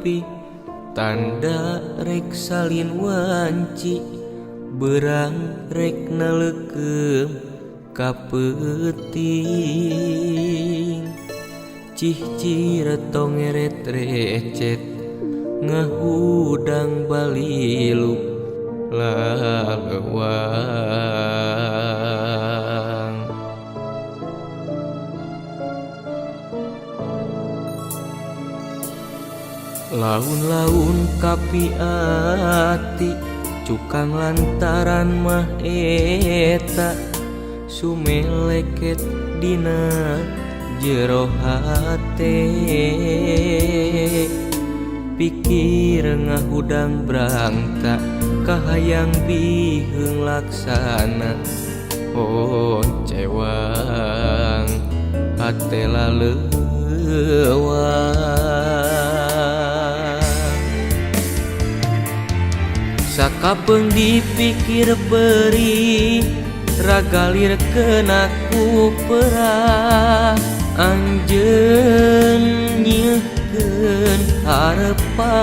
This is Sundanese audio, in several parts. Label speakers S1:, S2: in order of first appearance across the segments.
S1: kapi tanda rek salin wanci berang rek nalekeum kapeuting cih ciretong ngeret recet ngahudang balilu laleuwang laun-laun kapi ati cukang lantaran mah eta sumeleket dina jero hate pikir ngahudang brangta kahayang biheung laksana cewang hate laleuwang sakapeung dipikir beri ragalir kenaku perah anjeun nyeuhkeun harepan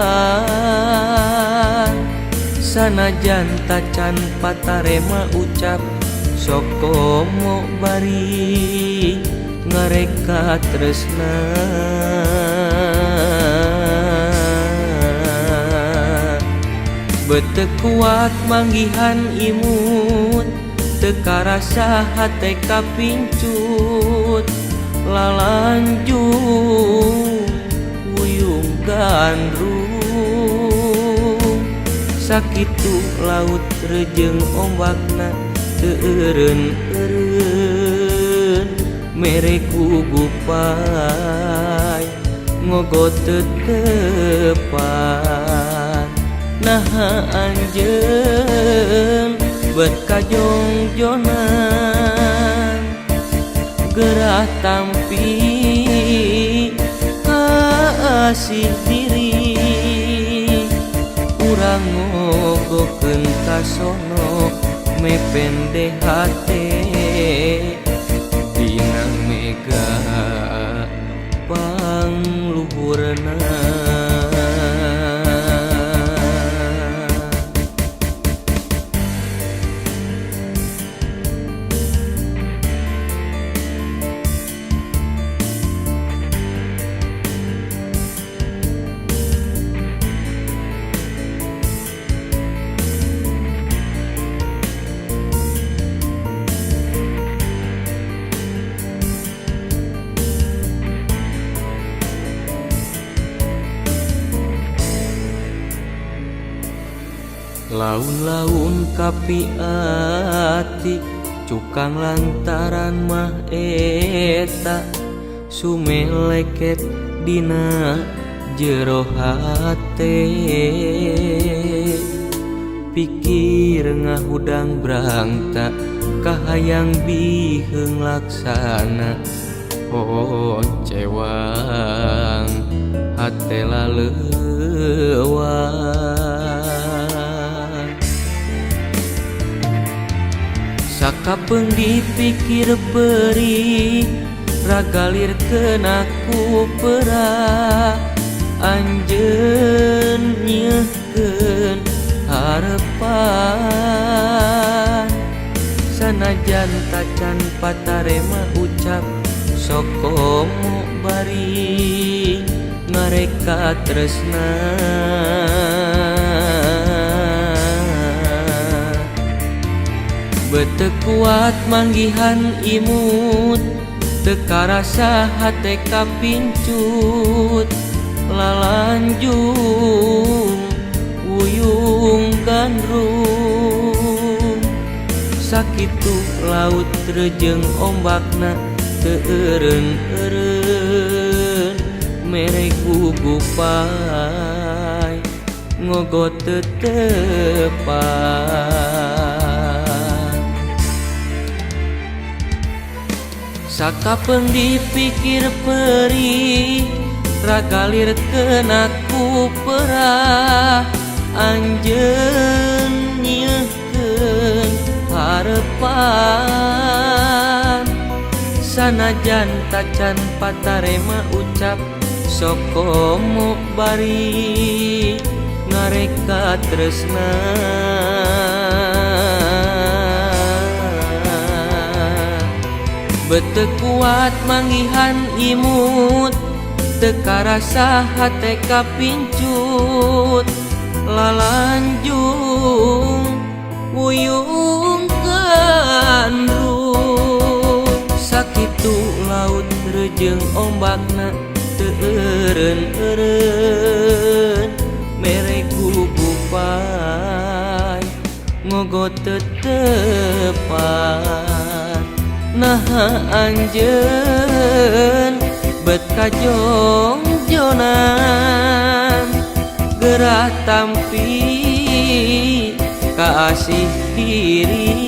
S1: sanajan tacan patarema ucap sok komo bari ngareka tresna bete kuat manggihan imut teka rasa hate kapincut lalanjung wuyung gandrung sakitu laut rejeng ombakna teu eureun-eureun mere gugupai ngogot tetepan naha anjeun bet kajongjonan gerah tampi kasih diri urang ngogokeun kasono mepende hate dina mega pangluhurna laun-laun kapi ati cukang lantaran mah eta sumeleket dina jero hate pikir ngahudang brangta kahayang biheung laksana cewang hate laleuwang sakapeung dipikir beri ragalir kenaku perah anjeun nyeuhkeun harepan sanajan tacan patarema ucap sok komo bari ngareka tresna bete kuat manggihan imut teka rasa hate kapincut lalanjung wuyung gandrung sakitu laut rejeng ombakna teu eureun-eureun mere gugupai ngogot tetepan sakapeung dipikir peri ragalir kenaku perah anjeun nyeuhkeun harepan sanajan tacan patarema ucap sokomo bari ngareka tresna bete kuat manggihan imut teka rasa hate kapincut lalanjung wuyung kandru sakitu laut rejeng ombakna teureun-eureun mere gubupai ngogot tetepan naha anjeun bet kajongjonan gerah tampi kaasih diri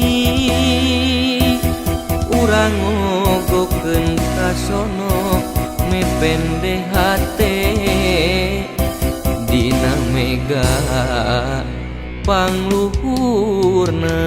S1: urang ngogokeun kasono mepende hate dina mega pangluhurna.